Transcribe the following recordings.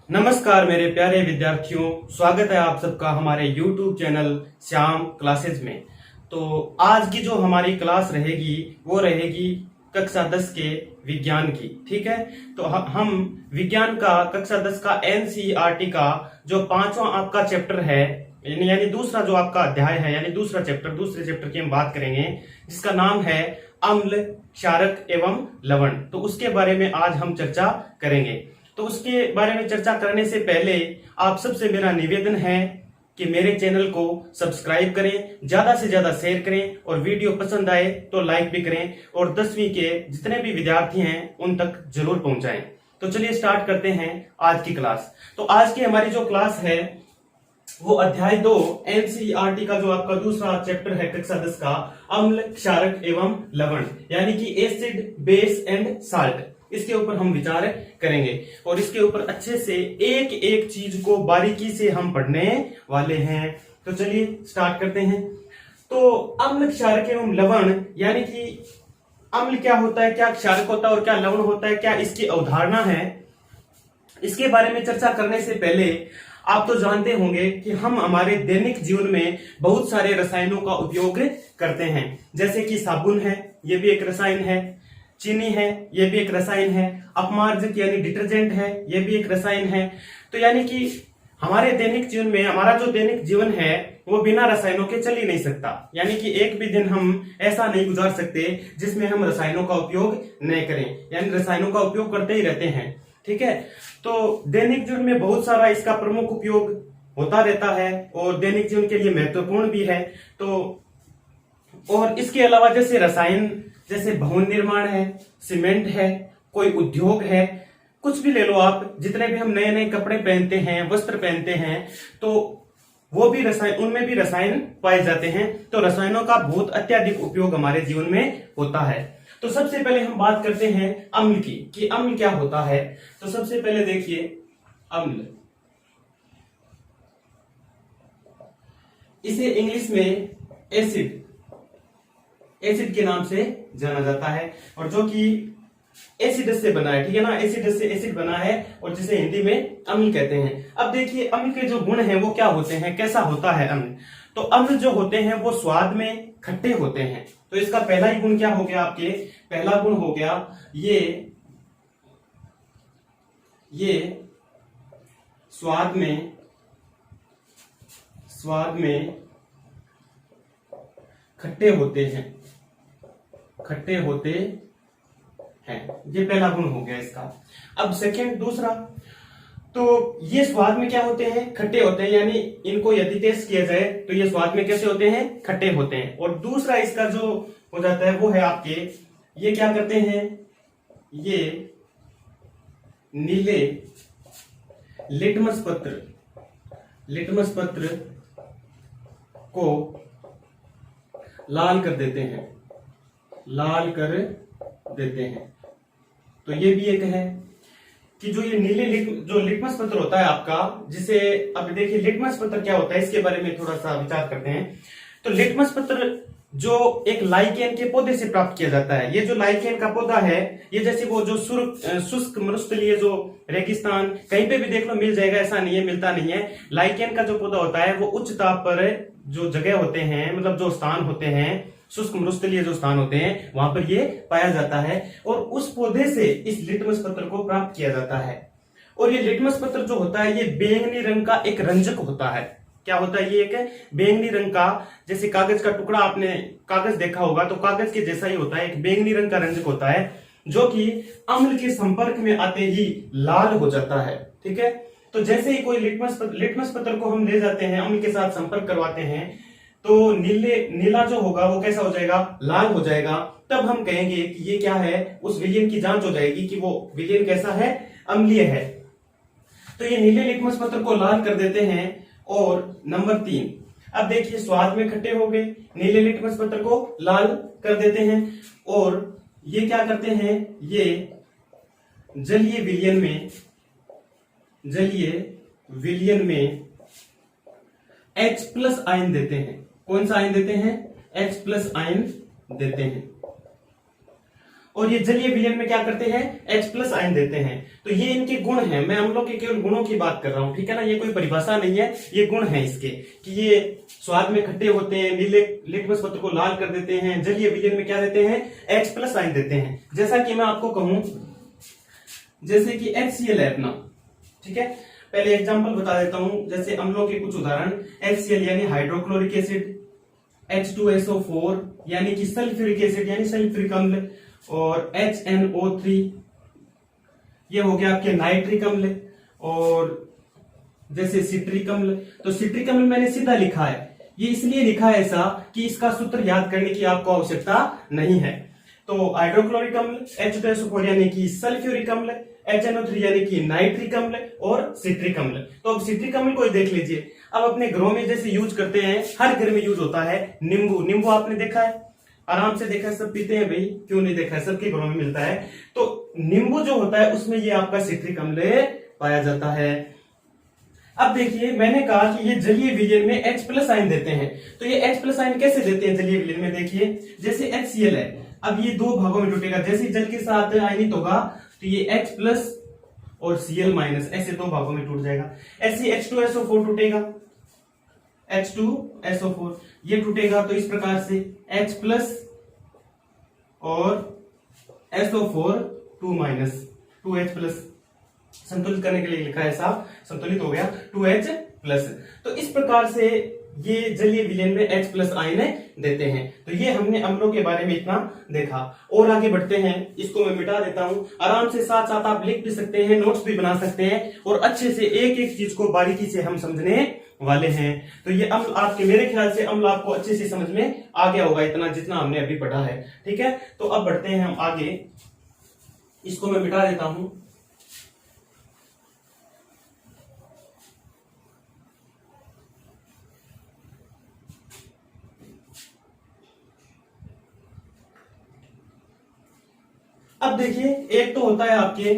नमस्कार मेरे प्यारे विद्यार्थियों, स्वागत है आप सबका हमारे YouTube चैनल श्याम क्लासेस में। तो आज की जो हमारी क्लास रहेगी वो रहेगी कक्षा 10 के विज्ञान की। ठीक है, तो हम विज्ञान का कक्षा 10 का NCERT का जो पांचवा आपका चैप्टर है यानी दूसरा जो आपका अध्याय है यानी दूसरे चैप्टर की हम बात करेंगे, जिसका नाम है अम्ल, क्षारक एवं लवण। तो उसके बारे में आज हम चर्चा करेंगे। तो उसके बारे में चर्चा करने से पहले आप सबसे मेरा निवेदन है कि मेरे चैनल को सब्सक्राइब करें, ज्यादा से ज्यादा शेयर करें और वीडियो पसंद आए तो लाइक भी करें और 10वीं के जितने भी विद्यार्थी हैं उन तक जरूर पहुंचाएं। तो चलिए स्टार्ट करते हैं आज की क्लास। तो आज की हमारी जो क्लास है वो अध्याय 2 NCERT का जो आपका दूसरा चैप्टर है कक्षा 10 का अम्ल, क्षारक एवं लवण यानी कि एसिड, बेस एंड साल्ट, इसके ऊपर हम विचार करेंगे और इसके ऊपर अच्छे से एक एक चीज को बारीकी से हम पढ़ने वाले हैं। तो चलिए स्टार्ट करते हैं। तो अम्ल, क्षारक एवं लवण यानी कि अम्ल क्या होता है, क्या क्षारक होता है और क्या लवण होता है, क्या इसकी अवधारणा है, इसके बारे में चर्चा करने से पहले आप तो जानते होंगे कि हम हमारे दैनिक जीवन में बहुत सारे रसायनों का उपयोग करते हैं। जैसे कि साबुन है, ये भी एक रसायन है, चीनी है, ये भी एक रसायन है, अपमार्जक यानी डिटर्जेंट है, ये भी एक रसायन है। तो यानी कि हमारे दैनिक जीवन में हमारा जो दैनिक जीवन है वो बिना रसायनों के चल ही नहीं सकता। यानी कि एक भी दिन हम ऐसा नहीं गुजार सकते जिसमें हम रसायनों का उपयोग नहीं करें, यानी रसायनों का उपयोग करते ही रहते हैं। ठीक है, तो दैनिक जीवन में बहुत सारा इसका प्रमुख उपयोग होता रहता है और दैनिक जीवन के लिए महत्वपूर्ण भी है। तो और इसके अलावा जैसे रसायन, जैसे भवन निर्माण है, सीमेंट है, कोई उद्योग है, कुछ भी ले लो आप, जितने भी हम नए नए कपड़े पहनते हैं, वस्त्र पहनते हैं, तो वो भी रसायन, उनमें भी रसायन पाए जाते हैं। तो रसायनों का बहुत अत्यधिक उपयोग हमारे जीवन में होता है। तो सबसे पहले हम बात करते हैं अम्ल की, कि अम्ल क्या होता है। तो सबसे पहले देखिए अम्ल, इसे इंग्लिश में एसिड के नाम से जाना जाता है और जो कि एसिड से बना है। ठीक है ना, एसिड से एसिड बना है और जिसे हिंदी में अम्ल कहते हैं। अब देखिए अम्ल के जो गुण हैं वो क्या होते हैं, कैसा होता है अम्ल। तो अम्ल जो होते हैं वो स्वाद में खट्टे होते हैं। तो इसका पहला ही गुण क्या हो गया, आपके पहला गुण हो गया ये स्वाद में खट्टे होते हैं, ये पहला गुण हो गया इसका। अब सेकंड, दूसरा, तो ये स्वाद में क्या होते हैं, खट्टे होते हैं, यानी इनको यदि टेस्ट किया जाए तो ये स्वाद में कैसे होते हैं, खट्टे होते हैं। और दूसरा इसका जो हो जाता है वो है आपके, ये क्या करते हैं, ये नीले लिटमस पत्र को लाल कर देते हैं। तो ये भी एक है कि जो ये जो लिटमस पत्र होता है आपका, जिसे अब देखिए लिटमस पत्र क्या होता है इसके बारे में थोड़ा सा विचार करते हैं। तो लिटमस पत्र जो एक लाइकेन के पौधे से प्राप्त किया जाता है। ये जो लाइकेन का पौधा है, ये जैसे वो जो शुष्क मरुस्थलीय जो रेगिस्तान कहीं पे भी देख लो मिल जाएगा, ऐसा नहीं है मिलता नहीं है। लाइकेन का जो पौधा होता है वो उच्च ताप पर जो जगह होते हैं, मतलब जो स्थान होते हैं, शुष्क मरुस्थलीय जो स्थान होते हैं, वहां पर ये पाया जाता है और उस पौधे से इस लिटमस पत्र को प्राप्त किया जाता है। और ये लिटमस पत्र जो होता है ये बैंगनी रंग का एक रंजक होता है। क्या होता है, ये एक बैंगनी रंग का, जैसे कागज का टुकड़ा, आपने कागज देखा होगा तो कागज के जैसा ही होता है, एक बैंगनी रंग का रंजक होता है जो कि अम्ल के संपर्क में आते ही लाल हो जाता है। ठीक है, तो जैसे ही कोई लिटमस पत्र को हम ले जाते हैं, अम्ल के साथ संपर्क करवाते हैं, तो नीला जो होगा वो कैसा हो जाएगा, लाल हो जाएगा। तब हम कहेंगे कि ये क्या है, उस विलयन की जांच हो जाएगी कि वो विलयन कैसा है, अम्लीय है। तो ये नीले लिटमस पत्र को लाल कर देते हैं। और नंबर 3, अब देखिए स्वाद में खट्टे हो गए, नीले लिटमस पत्र को लाल कर देते हैं और ये क्या करते हैं, ये जलीय विलयन में H+ आयन देते हैं। कौन सा आयन देते हैं, H+ आयन देते हैं। और ये जलीय विलयन में क्या करते हैं, H+ आयन देते हैं। तो ये इनके गुण हैं, मैं अम्लों के केवल गुणों की बात कर रहा हूं, ठीक है ना, ये कोई परिभाषा नहीं है, ये गुण है इसके कि ये स्वाद में खट्टे होते हैं, नीले लिटमस पत्र को लाल कर देते हैं, जलीय विलयन में क्या देते हैं, H+ आयन देते हैं। जैसा कि मैं आपको कहूं, जैसे कि HCl है अपना, ठीक है, पहले एग्जांपल बता देता हूं, जैसे अम्लों के कुछ उदाहरण, HCl यानी हाइड्रोक्लोरिक एसिड, H2SO4 यानी कि सल्फ्यूरिक एसिड यानी सल्फ्यूरिक अम्ल, और HNO3 ये हो गया आपके नाइट्रिक अम्ल, और जैसे सिट्रिक अम्ल। तो सिट्रिक अम्ल मैंने सीधा लिखा है, ये इसलिए लिखा है ऐसा कि इसका सूत्र याद करने की आपको आवश्यकता नहीं है। तो हाइड्रोक्लोरिक अम्ल, H2SO4 यानी कि सल्फ्यूरिक अम्ल, HNO3 यानी कि नाइट्रिक अम्ल, और सिट्रिक अम्ल। तो अब सिट्रिक अम्ल को देख लीजिए। अब अपने घरों में जैसे यूज करते हैं, हर घर में यूज होता है नींबू। नींबू आपने देखा है, आराम से देखा है, सब पीते हैं भाई, क्यों नहीं देखा है, सबके घरों में मिलता है। तो नींबू जो होता है उसमें ये आपका सिट्रिक अम्ल पाया जाता है। अब देखिए, मैंने कहा कि ये जलीय विलयन में H+ आयन देते हैं। तो ये H+ आयन कैसे देते हैं जलीय विलयन में, देखिए जैसे HCl है, अब ये दो भागों में टूटेगा, जैसे जल के साथ आयनित होगा तो ये H+ और Cl- ऐसे दो भागों में टूट जाएगा। ऐसे H2SO4 टूटेगा, H2SO4 ये टूटेगा, तो इस प्रकार से H+ और SO4 2-2H+, संतुलित करने के लिए लिखा है साफ, संतुलित हो गया 2H+। तो इस प्रकार से ये जलीय विलयन में H+ आयन देते हैं। तो ये हमने अम्लों के बारे में इतना देखा। और आगे बढ़ते हैं, इसको मैं मिटा देता हूं, आराम से साथ साथ आप लिख भी सकते हैं, नोट्स भी बना सकते हैं, और अच्छे से एक एक चीज को बारीकी से हम समझने वाले हैं। तो ये अम्ल आपके, मेरे ख्याल से अम्ल आपको अच्छे से समझ में आ गया होगा, इतना जितना हमने अभी पढ़ा है, ठीक है। तो अब बढ़ते हैं हम आगे, इसको मैं मिटा देता हूं। अब देखिए, एक तो होता है आपके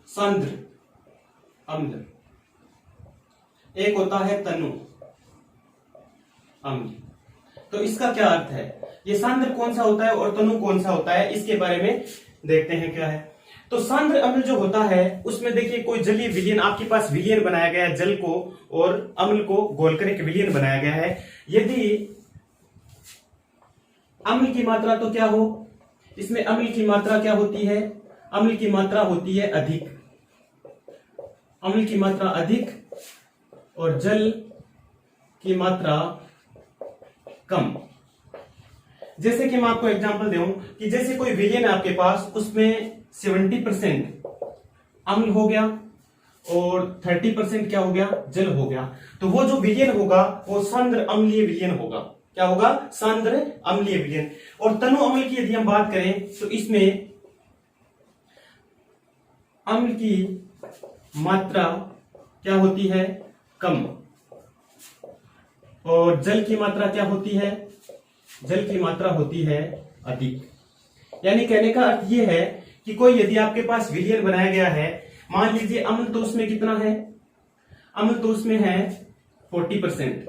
सांद्र अम्ल, एक होता है तनु अम्ल। तो इसका क्या अर्थ है, ये सांद्र कौन सा होता है और तनु कौन सा होता है, इसके बारे में देखते हैं क्या है। तो सांद्र अम्ल जो होता है उसमें देखिए कोई जलीय विलयन, आपके पास विलयन बनाया गया है, जल को और अम्ल को घोलकर एक विलयन बनाया गया है। यदि अम्ल की मात्रा तो क्या हो, इसमें अम्ल की मात्रा क्या होती है, अम्ल की मात्रा होती है अधिक, अम्ल की मात्रा अधिक और जल की मात्रा कम। जैसे कि मैं आपको एग्जांपल दूं कि जैसे कोई विलयन है आपके पास, उसमें 70% अम्ल हो गया और 30% क्या हो गया, जल हो गया। तो वो जो विलयन होगा वो सांद्र अम्लीय विलयन होगा। क्या होगा, सांद्र अम्लीय विलयन। और तनु अम्ल की यदि हम बात करें तो इसमें अम्ल की मात्रा क्या होती है, कम, और जल की मात्रा क्या होती है, जल की मात्रा होती है अधिक। यानी कहने का अर्थ यह है कि कोई यदि आपके पास विलयन बनाया गया है, मान लीजिए अम्ल तो उसमें कितना है, अम्ल तो उसमें है 40%,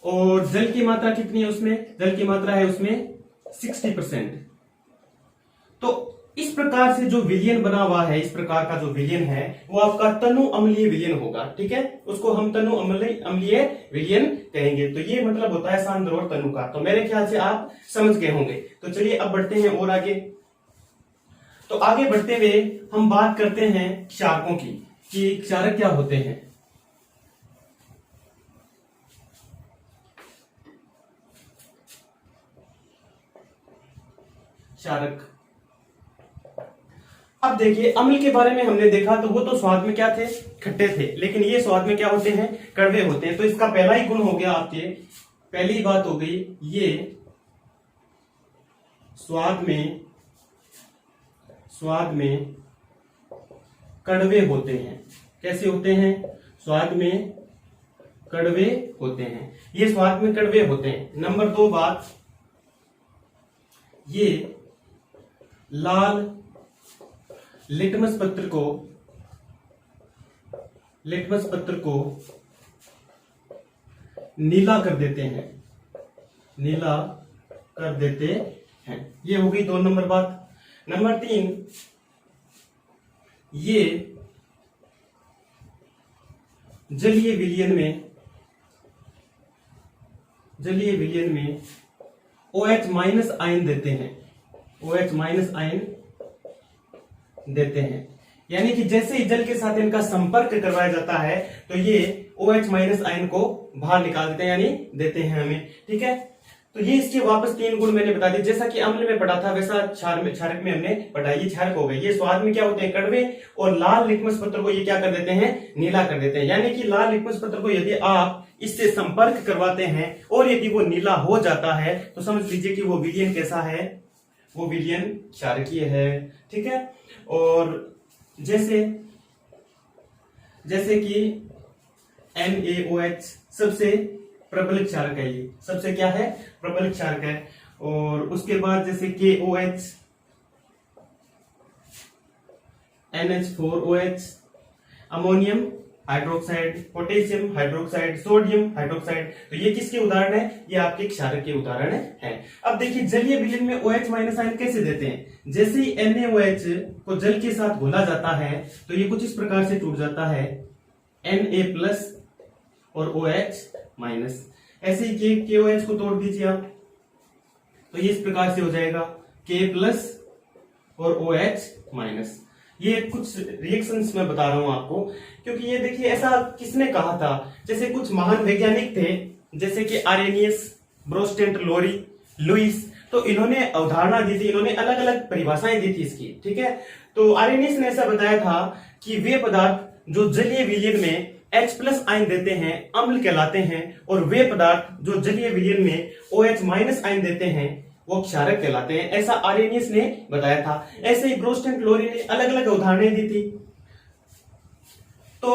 और जल की मात्रा कितनी है उसमें, जल की मात्रा है उसमें 60%। तो इस प्रकार से जो विलयन बना हुआ है, इस प्रकार का जो विलयन है वो आपका तनु अम्लीय विलयन होगा, ठीक है, उसको हम तनु अम्लीय विलयन कहेंगे। तो ये मतलब होता है सांद्र और तनु का। तो मेरे ख्याल से आप समझ गए होंगे। तो चलिए अब बढ़ते हैं और आगे। तो आगे बढ़ते हुए हम बात करते हैं क्षारकों की, कि क्षारक क्या होते हैं। क्षारक, अब देखिए अम्ल के बारे में हमने देखा तो वो तो स्वाद में क्या थे, खट्टे थे, लेकिन ये स्वाद में क्या होते हैं, कड़वे होते हैं। तो इसका पहला ही गुण हो गया आपके, पहली बात हो गई, ये स्वाद में कड़वे होते हैं। कैसे होते हैं, स्वाद में कड़वे होते हैं, ये स्वाद में कड़वे होते हैं। नंबर 2 बात, ये लाल लिटमस पत्र को नीला कर देते हैं, नीला कर देते हैं। ये हो गई 2 नंबर बात। नंबर 3, ये जलीय विलयन में OH माइनस आयन देते हैं, OH माइनस आयन देते हैं। यानी कि जैसे ही जल के साथ इनका संपर्क करवाया जाता है तो ये OH माइनस आयन को बाहर निकाल देते हैं, यानी देते हैं हमें। ठीक है, तो ये इसके वापस 3 गुण मैंने बता दिए। जैसा कि अम्ल में पढ़ा था वैसा क्षारक में हमने पढ़ा। ये क्षारक हो गए। ये स्वाद में क्या होते हैं? कड़वे। और लाल लिटमस पत्र को ये क्या कर देते हैं? नीला कर देते हैं। यानी कि लाल लिटमस पत्र को यदि आप इससे संपर्क करवाते हैं और यदि वो नीला हो जाता है तो समझ लीजिए कि वो विलयन कैसा है? वो विलयन क्षारकीय है। ठीक है, और जैसे कि NaOH सबसे प्रबल क्षारक है। ये सबसे क्या है? प्रबल क्षारक है। और उसके बाद जैसे KOH, NH4OH, ammonium hydroxide, potassium hydroxide, sodium hydroxide, तो ये किसके उदाहरण है? ये आपके क्षारक के उदाहरण है। अब देखिए जलीय विलयन में OH माइनस आयन कैसे देते हैं? जैसे ही NaOH को जल के साथ घोला जाता है तो ये कुछ इस प्रकार से टूट जाता है, Na प्लस और OH माइनस। ऐसे ही KOH को तोड़ दीजिए आप, तो ये इस प्रकार से हो जाएगा K प्लस और OH माइनस। ये कुछ रिएक्शंस मैं बता रहा हूं आपको, क्योंकि ये देखिए ऐसा किसने कहा था? जैसे कुछ महान वैज्ञानिक थे, जैसे कि आर्रेनियस, ब्रोस्टेंट, लुईस, तो इन्होंने अवधारणा दी थी, इन्होंने अलग अलग परिभाषाएं दी थी इसकी। ठीक है, तो आर्रेनियस ने ऐसा बताया था कि वे पदार्थ जो जलीय विलयन में H प्लस आयन देते हैं अम्ल कहलाते हैं, और वे पदार्थ जो जलीय विलयन में OH माइनस आयन देते हैं वो क्षारक कहलाते हैं। ऐसा आर्रेनियस ने बताया था। ऐसे ही ब्रोस्टेंट, लोरी ने अलग अलग उदाहरणें दी थी। तो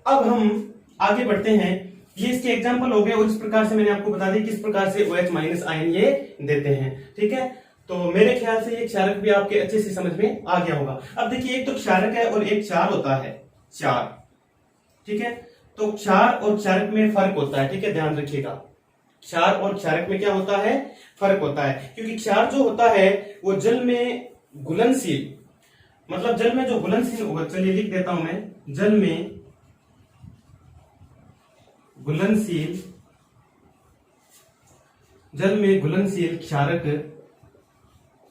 अब हम आगे बढ़ते हैं। ये इसके एग्जाम्पल हो गए और इस प्रकार से मैंने आपको बता दी किस प्रकार से OH माइनस आयन ये देते हैं। ठीक है, तो मेरे ख्याल से ये क्षारक भी आपके अच्छे से समझ में आ गया होगा। अब देखिए एक तो क्षारक है और एक क्षार होता है, क्षार। ठीक है, तो क्षार और क्षारक में फर्क होता है। ठीक है, ध्यान रखिएगा, क्षार और क्षारक में क्या होता है? फर्क होता है। क्योंकि क्षार जो होता है वो जल में घुलनशील, मतलब जल में जो घुलनशील होगा, चलिए लिख देता हूं मैं, जल में क्षारक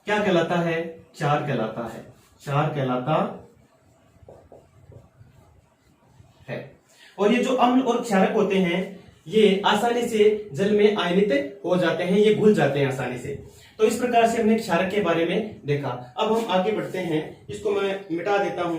क्या कहलाता है? क्षार कहलाता है, क्षार कहलाता है। और ये जो अम्ल और क्षारक होते हैं ये आसानी से जल में आयनित हो जाते हैं, ये घुल जाते हैं आसानी से। तो इस प्रकार से हमने क्षारक के बारे में देखा। अब हम आगे बढ़ते हैं, इसको मैं मिटा देता हूं।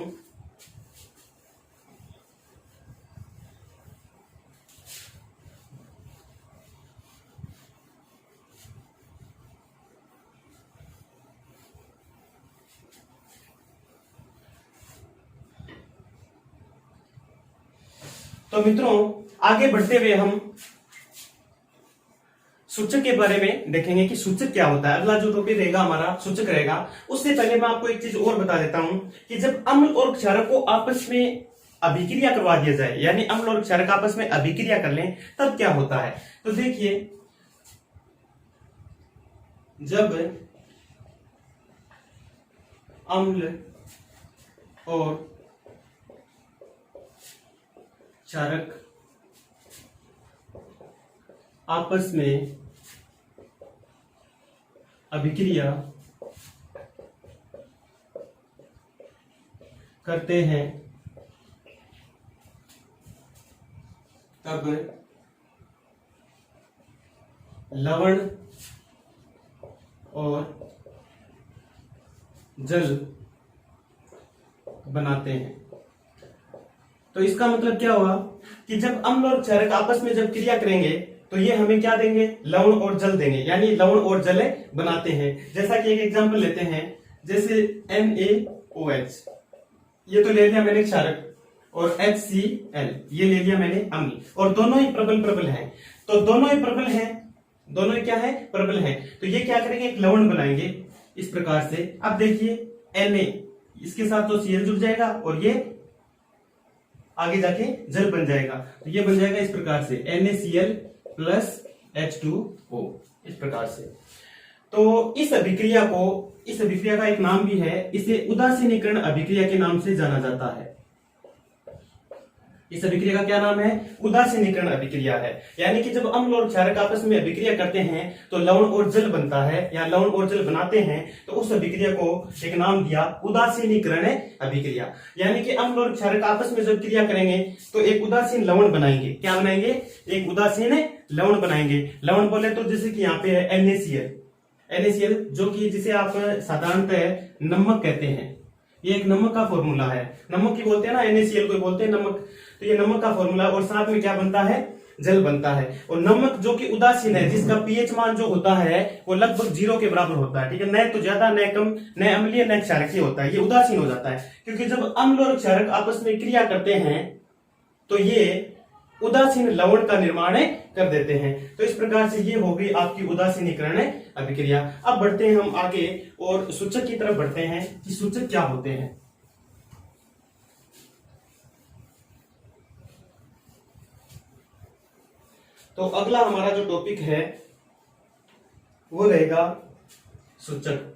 तो मित्रों आगे बढ़ते हुए हम सूचक के बारे में देखेंगे कि सूचक क्या होता है। अगला जो टॉपिक रहेगा हमारा सूचक रहेगा। उससे पहले मैं आपको एक चीज और बता देता हूं कि जब अम्ल और क्षारक को आपस में अभिक्रिया करवा दिया जाए, यानी अम्ल और क्षारक आपस में अभिक्रिया कर लें, तब क्या होता है? तो देखिए जब अम्ल और क्षारक आपस में अभिक्रिया करते हैं तब लवण और जल बनाते हैं। तो इसका मतलब क्या हुआ कि जब अम्ल और क्षारक आपस में जब क्रिया करेंगे तो ये हमें क्या देंगे? लवण और जल देंगे, यानी लवण और जल बनाते हैं। जैसा कि एक एग्जांपल लेते हैं, जैसे NaOH, ये तो ले लिया मैंने क्षारक, और HCl ये ले लिया मैंने अम्ल, और दोनों ही प्रबल हैं। तो दोनों ही प्रबल हैं, दोनों ही क्या है? प्रबल हैं। तो ये क्या करेंगे? एक लवण बनाएंगे इस प्रकार से। अब देखिए Na, इसके साथ तो Cl जुड़ जाएगा और ये आगे जाके जल बन जाएगा। तो ये बन जाएगा इस प्रकार से NaCl प्लस H2O, इस प्रकार से। तो इस अभिक्रिया का एक नाम भी है, इसे उदासीनीकरण अभिक्रिया के नाम से जाना जाता है। इस अभिक्रिया का क्या नाम है? उदासीनीकरण अभिक्रिया है। यानी कि जब अम्ल और क्षारक आपस में अभिक्रिया करते हैं तो लवण और जल बनता है, या लवण और जल बनाते हैं, तो उस अभिक्रिया को एक नाम दिया उदासीनीकरण अभिक्रिया। यानी कि अम्ल और क्षारक आपस में जब क्रिया करेंगे तो एक उदासीन लवण बनाएंगे। क्या बनाएंगे? एक उदासीन लवण बनाएंगे। लवण बोले तो जैसे कि यहाँ पे है NaCl, जो कि जिसे आप साधारणतः नमक कहते हैं। ये एक नमक का फॉर्मूला है, नमक की बोलते हैं ना, NaCl को बोलते हैं नमक। तो ये नमक का फॉर्मूला, और साथ में क्या बनता है? जल बनता है। और नमक जो कि उदासीन है, जिसका पीएच मान जो होता है वो लगभग 0 के बराबर होता है, ठीक है, न तो ज्यादा न कम, न अम्लीय न क्षारकीय होता है, ये उदासीन हो जाता है। क्योंकि जब अम्ल और क्षारक आपस में क्रिया करते हैं तो ये उदासीन लवण का निर्माण कर देते हैं। तो इस प्रकार से ये हो गई आपकी उदासीनीकरण अभिक्रिया। अब बढ़ते हैं हम आगे और सूचक की तरफ बढ़ते हैं कि सूचक क्या होते हैं। तो अगला हमारा जो टॉपिक है वो रहेगा सूचक।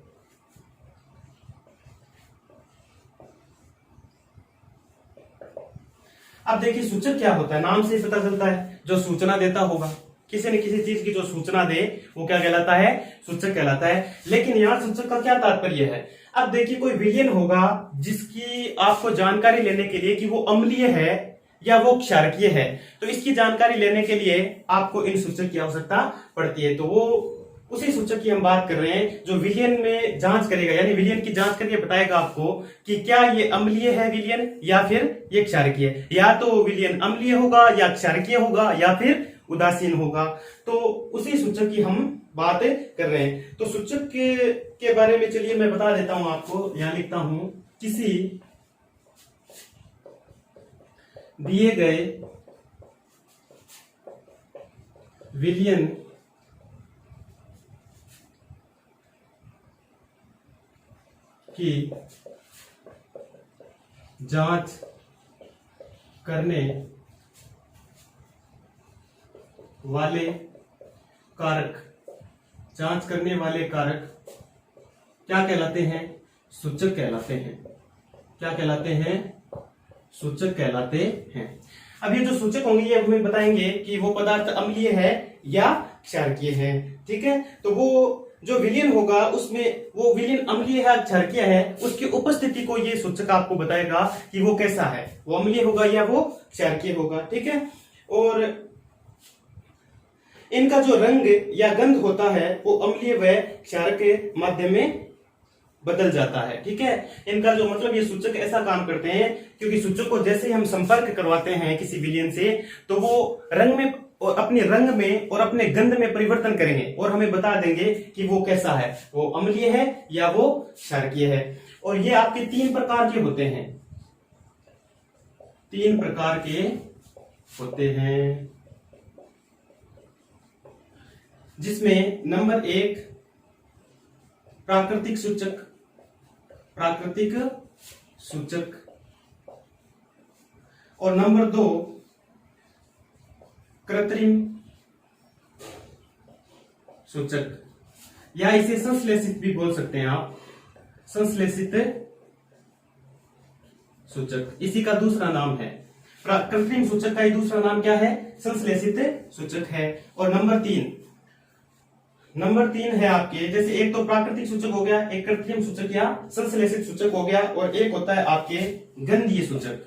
अब देखिए सूचक क्या होता है, नाम से ही पता चलता है, जो सूचना देता होगा, किसी न किसी चीज की जो सूचना दे वो क्या कहलाता है? सूचक कहलाता है। लेकिन यहाँ सूचक का क्या तात्पर्य है? अब देखिए कोई विलयन होगा जिसकी आपको जानकारी लेने के लिए कि वो अम्लीय है या वो क्षारकीय है, तो इसकी जानकारी लेने के लिए आपको इन सूचक की आवश्यकता पड़ती है। तो वो उसी सूचक की हम बात कर रहे हैं जो विलयन में जांच करेगा, यानी विलयन की जांच करके बताएगा आपको कि क्या ये अम्लीय है विलयन या फिर ये क्षारकीय, या तो विलयन अम्लीय होगा या क्षारकीय होगा या फिर उदासीन होगा। तो उसी सूचक की हम बात कर रहे हैं। तो सूचक के बारे में चलिए मैं बता देता हूं आपको, यहां लिखता हूं, किसी दिए गए विलयन की जांच करने वाले कारक क्या कहलाते हैं? सूचक कहलाते हैं। क्या कहलाते हैं? सूचक कहलाते हैं। अब ये जो सूचक होंगे ये हमें बताएंगे कि वो पदार्थ अम्लीय है या क्षारकीय है, ठीक है। तो वो जो विलयन होगा उसमें वो विलयन अम्लीय है क्षारकीय है, उसकी उपस्थिति को ये सूचक आपको बताएगा कि वो कैसा है, वो अम्लीय होगा या वो क्षारकीय होगा, ठीक है। और इनका जो रंग या गंध होता है वो अम्लीय व क्षारक के माध्यम में बदल जाता है, ठीक है। इनका जो मतलब ये सूचक ऐसा काम करते हैं क्योंकि सूचक को जैसे ही हम संपर्क करवाते हैं किसी विलयन से तो वो रंग में और अपने रंग में और अपने गंध में परिवर्तन करेंगे और हमें बता देंगे कि वो कैसा है, वो अम्लीय है या वो क्षारकीय है। और ये आपके 3 प्रकार के होते हैं, 3 प्रकार के होते हैं, जिसमें नंबर 1 प्राकृतिक सूचक और नंबर 2 कृत्रिम सूचक, या इसे संश्लेषित भी बोल सकते हैं आप, संश्लेषित सूचक इसी का दूसरा नाम है। कृत्रिम सूचक का ही दूसरा नाम क्या है? संश्लेषित सूचक है। और नंबर 3 है आपके, जैसे एक तो प्राकृतिक सूचक हो गया, एक कृत्रिम सूचक या संश्लेषित सूचक हो गया, और एक होता है आपके गंधीय सूचक,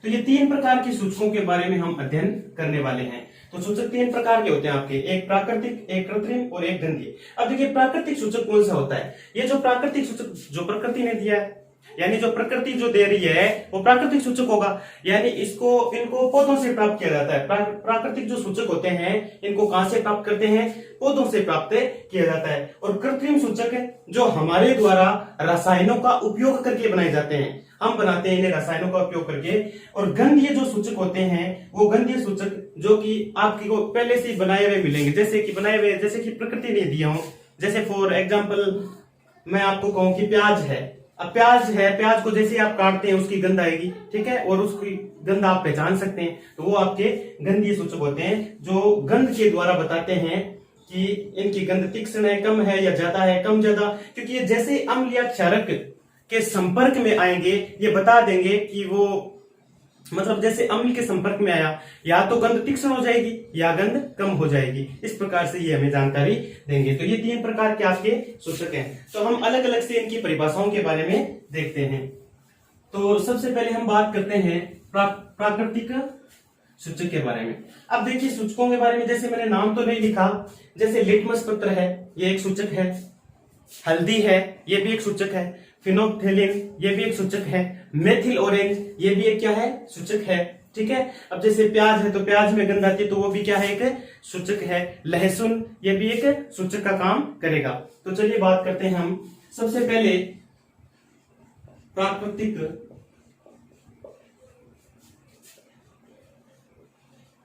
तो ये 3 प्रकार के सूचकों के बारे में हम अध्ययन करने वाले हैं। तो सूचक 3 प्रकार के होते हैं आपके, एक प्राकृतिक, एक कृत्रिम और एक गंधीय। अब देखिए प्राकृतिक सूचक कौन सा होता है? ये जो प्राकृतिक सूचक जो प्रकृति ने दिया है, यानी जो प्रकृति जो दे रही है वो प्राकृतिक सूचक होगा, यानी इनको पौधों से प्राप्त किया जाता है। प्राकृतिक जो सूचक होते हैं इनको कहां से प्राप्त करते हैं? पौधों से प्राप्त किया जाता है। और कृत्रिम सूचक जो हमारे द्वारा रसायनों का उपयोग करके बनाए जाते हैं, हम बनाते हैं इन्हें रसायनों का उपयोग करके। और गंधीय जो सूचक होते हैं वो गंधीय सूचक जो कि आपको पहले से बनाए हुए मिलेंगे, जैसे कि प्रकृति ने दिया हो। जैसे फॉर एग्जाम्पल मैं आपको कहूं कि प्याज है, अब प्याज है, प्याज को जैसे आप काटते हैं उसकी गंध आएगी, ठीक है, और उसकी गंध आप पहचान सकते हैं, तो वो आपके गंधीय सूचक होते हैं, जो गंध के द्वारा बताते हैं कि इनकी गंध तीक्ष्ण है, कम है या ज्यादा है, कम ज्यादा, क्योंकि ये जैसे अम्ल या क्षारक के संपर्क में आएंगे ये बता देंगे कि वो, मतलब जैसे अम्ल के संपर्क में आया या तो गंध तीक्ष्ण हो जाएगी या गंध कम हो जाएगी, इस प्रकार से ये हमें जानकारी देंगे। तो ये 3 प्रकार के आपके सूचक हैं। तो हम अलग अलग से इनकी परिभाषाओं के बारे में देखते हैं। तो सबसे पहले हम बात करते हैं प्राकृतिक सूचक के बारे में। अब देखिए सूचकों के बारे में, जैसे मैंने नाम तो नहीं लिखा, जैसे लिटमस पत्र है, ये एक सूचक है, हल्दी है, ये भी एक सूचक है, फिनोल्फ्थेलिन ये भी एक सूचक है, मेथिल ऑरेंज ये भी एक क्या है, सूचक है, ठीक है। अब जैसे प्याज है, तो प्याज में गंध आती है, तो वो भी क्या है, एक सूचक है। लहसुन ये भी एक सूचक का काम करेगा। तो चलिए बात करते हैं हम सबसे पहले प्राकृतिक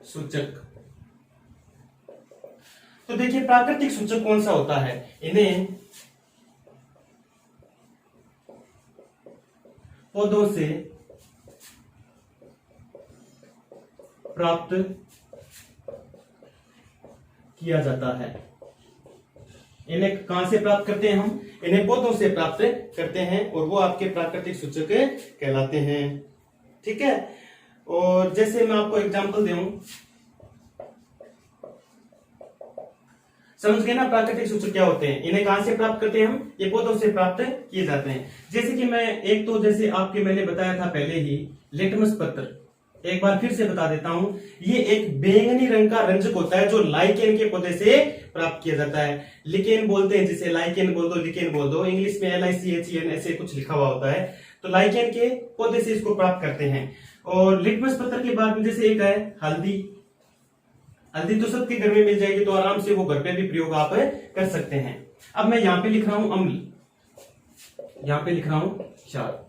सूचक। तो देखिए प्राकृतिक सूचक कौन सा होता है, इन्हें पौधों से प्राप्त किया जाता है। इन्हें कहां से प्राप्त करते हैं हम, इन्हें पौधों से प्राप्त करते हैं, और वो आपके प्राकृतिक सूचक कहलाते हैं, ठीक है। और जैसे मैं आपको एग्जांपल दूं, समझ गए ना प्राकृतिक सूचक क्या होते हैं, इन्हें कहां से प्राप्त करते हैं हम, ये पौधों से प्राप्त किए जाते हैं। जैसे कि मैं एक तो जैसे आपके मैंने बताया था पहले ही, लिटमस पत्र, एक बार फिर से बता देता हूं, ये एक बैंगनी रंग का रंजक होता है जो लाइकेन के पौधे से प्राप्त किया जाता है। लिकेन बोलते हैं जिसे, लाइकेन बोल दो, लिकेन बोल दो, इंग्लिश में LICHEN ऐसे कुछ लिखा हुआ होता है। तो लाइकेन के पौधे से इसको प्राप्त करते हैं। और लिटमस पत्र के बाद में जैसे एक है हल्दी, हल्दी तो सबके घर में मिल जाएगी, तो आराम से वो घर पे भी प्रयोग आप कर सकते हैं। अब मैं यहां पे लिख रहा हूं अम्ल, यहां पे लिख रहा हूं क्षार।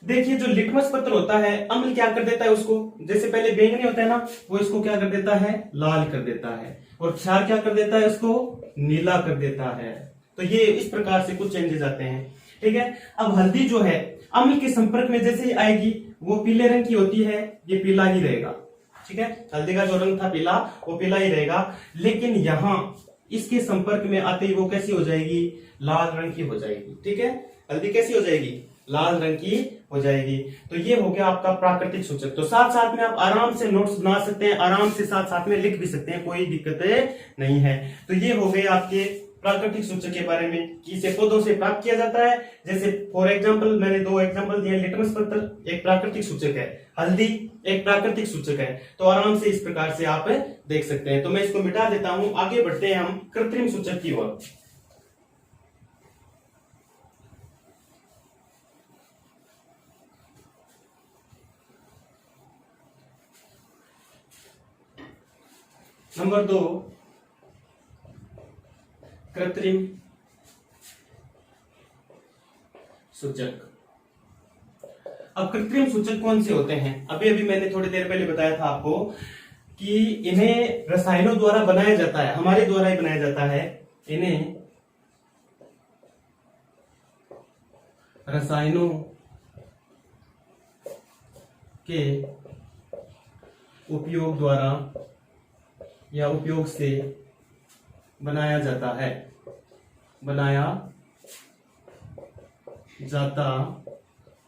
देखिए जो लिटमस पत्र होता है, अम्ल क्या कर देता है उसको, जैसे पहले बैंगनी होता है ना, वो इसको क्या कर देता है, लाल कर देता है, और क्षार क्या कर देता है, उसको नीला कर देता है। तो ये इस प्रकार से कुछ चेंजेस आते हैं, ठीक है। अब हल्दी जो है अम्ल के संपर्क में जैसे ही आएगी, वो पीले रंग की होती है, ये पीला ही रहेगा, ठीक है। हल्दी का जो रंग था पीला, वो पीला ही रहेगा, लेकिन यहां इसके संपर्क में आते ही वो कैसी हो जाएगी, लाल रंग की हो जाएगी, ठीक है। हल्दी कैसी हो जाएगी, लाल रंग की हो जाएगी। तो ये हो गया आपका प्राकृतिक सूचक। तो साथ साथ में आप आराम से नोट्स बना सकते हैं, आराम से साथ साथ में लिख भी सकते हैं, कोई दिक्कत नहीं है। तो ये हो गए आपके प्राकृतिक सूचक के बारे में कि इसे पौधों से प्राप्त किया जाता है। जैसे फॉर एग्जांपल मैंने 2 एग्जांपल दिए, लिटमस पत्र एक प्राकृतिक सूचक है, हल्दी एक प्राकृतिक सूचक है। तो आराम से इस प्रकार से आप देख सकते हैं। तो मैं इसको मिटा देता हूं, आगे बढ़ते हैं हम कृत्रिम सूचक की ओर। नंबर 2 कृत्रिम सूचक। अब कृत्रिम सूचक कौन से होते हैं, अभी अभी मैंने थोड़ी देर पहले बताया था आपको कि इन्हें रसायनों द्वारा बनाया जाता है, हमारे द्वारा ही बनाया जाता है। इन्हें रसायनों के उपयोग द्वारा या उपयोग से बनाया जाता है, बनाया जाता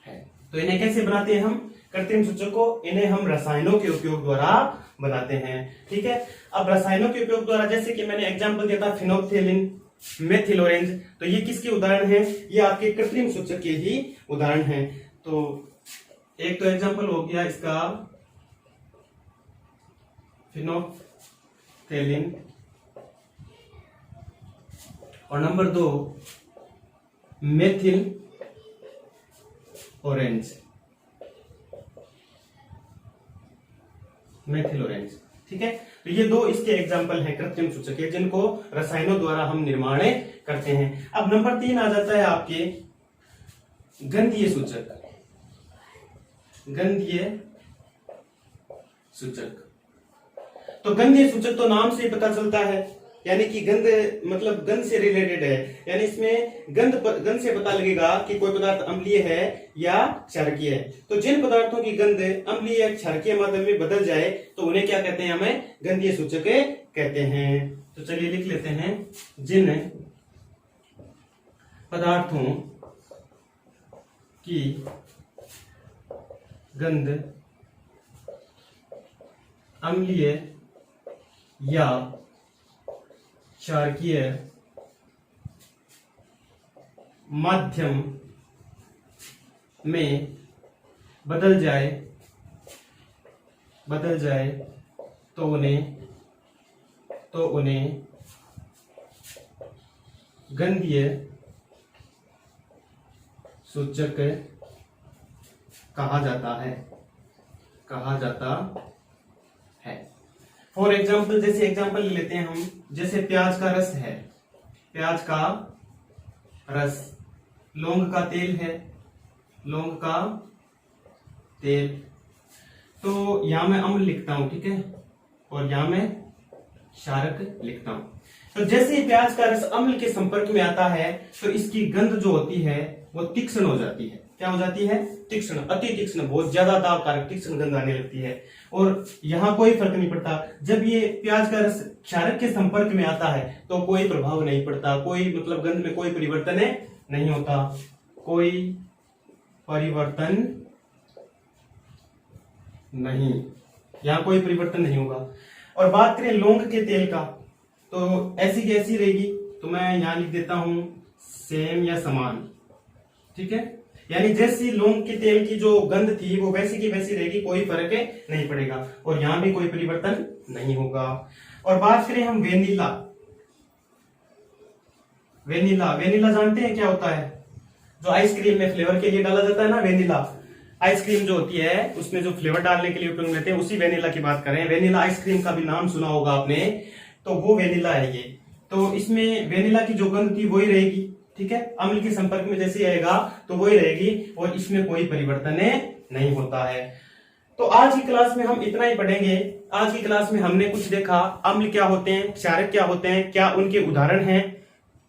है। तो इन्हें कैसे बनाते हैं हम, कृत्रिम सूचक को, इन्हें हम रसायनों के उपयोग द्वारा बनाते हैं, ठीक है। अब रसायनों के उपयोग द्वारा, जैसे कि मैंने एग्जांपल दिया था फिनोल्फ्थेलिन, मेथिल ऑरेंज, तो ये किसके उदाहरण हैं, ये आपके कृत्रिम सूचक के ही उदाहरण हैं। तो एक तो एग्जांपल हो गया इसका फिनोल्फ्थेलिन, और number 2 methyl orange, methyl orange, ठीक है। तो ये 2 इसके एग्जाम्पल हैं कृत्रिम सूचक है, जिनको रसायनों द्वारा हम निर्माण करते हैं। अब नंबर 3 आ जाता है आपके गंधीय सूचक, गंधीय सूचक। तो गंधीय सूचक तो नाम से ही पता चलता है, यानी कि गंध मतलब गंध से रिलेटेड है, यानी इसमें गंध से पता लगेगा कि कोई पदार्थ अम्लीय है या क्षारकीय है। तो जिन पदार्थों की गंध अम्लीय या क्षारकीय माध्यम में बदल जाए तो उन्हें क्या कहते हैं, हमें गंधीय सूचक कहते हैं। तो चलिए लिख लेते हैं, जिन पदार्थों की गंध अम्लीय या क्षारकीय माध्यम में बदल जाए तो उन्हें गंधीय सूचक कहा जाता है। फॉर एग्जाम्पल, जैसे एग्जाम्पल ले लेते हैं हम, जैसे प्याज का रस है, प्याज का रस, लौंग का तेल है, लौंग का तेल। तो यहां मैं अम्ल लिखता हूं, ठीक है, और यहां मैं क्षारक लिखता हूं। तो जैसे ही प्याज का रस अम्ल के संपर्क में आता है तो इसकी गंध जो होती है वो तीक्ष्ण हो जाती है। क्या हो जाती है? तीक्ष्ण, अति तीक्ष्ण, बहुत ज्यादा दाव कारक तीक्ष्ण गंध आने लगती है। और यहाँ कोई फर्क नहीं पड़ता, जब ये प्याज का रस क्षारक के संपर्क में आता है तो कोई प्रभाव नहीं पड़ता, कोई मतलब गंध में कोई परिवर्तन नहीं होता, कोई परिवर्तन नहीं, यहाँ कोई परिवर्तन नहीं होगा। और बात करें लौंग के तेल का, तो ऐसी की ऐसी रहेगी, तो मैं यहां लिख देता हूं सेम या समान, ठीक है। यानी जैसी लौंग के तेल की जो गंध थी वो वैसी की वैसी रहेगी, कोई फर्क नहीं पड़ेगा, और यहां भी कोई परिवर्तन नहीं होगा। और बात करें हम वेनिला, वेनिला जानते हैं क्या होता है? जो आइसक्रीम में फ्लेवर के लिए डाला जाता है ना, वेनिला आइसक्रीम जो होती है उसमें जो फ्लेवर डालने के लिए उपयोग लेते हैं, उसी वेनिला की बात करें। वेनिला आइसक्रीम का भी नाम सुना होगा आपने, तो वो वेनिला है ये। तो इसमें वेनिला की जो गंध थी वही रहेगी, ठीक है, अम्ल के संपर्क में जैसे आएगा तो वही रहेगी, और इसमें कोई परिवर्तन नहीं होता है। तो आज की क्लास में हम इतना ही पढ़ेंगे। आज की क्लास में हमने कुछ देखा, अम्ल क्या होते हैं, क्षारक क्या होते हैं, क्या उनके उदाहरण हैं,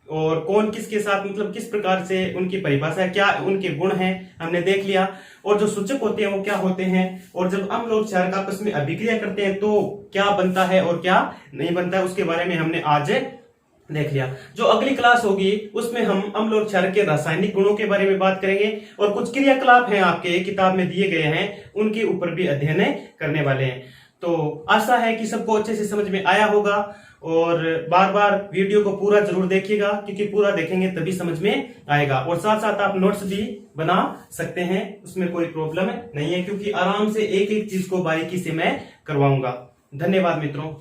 और कौन किसके साथ मतलब किस प्रकार से उनकी परिभाषा है, क्या उनके गुण हैं, हमने देख लिया। और जो सूचक होते हैं वो क्या होते हैं, और जब अम्ल और क्षारक आपस में अभिक्रिया करते हैं तो क्या बनता है और क्या नहीं बनता है, उसके बारे में हमने आज देख लिया। जो अगली क्लास होगी उसमें हम अम्ल और क्षारक के रासायनिक गुणों के बारे में बात करेंगे, और कुछ क्रियाकलाप हैं आपके किताब में दिए गए हैं उनके ऊपर भी अध्ययन करने वाले हैं। तो आशा है कि सबको अच्छे से समझ में आया होगा, और बार बार वीडियो को पूरा जरूर देखिएगा, क्योंकि पूरा देखेंगे तभी समझ में आएगा। और साथ साथ आप नोट्स भी बना सकते हैं, उसमें कोई प्रॉब्लम नहीं है, क्योंकि आराम से एक एक चीज को बारीकी से मैं करवाऊंगा। धन्यवाद मित्रों।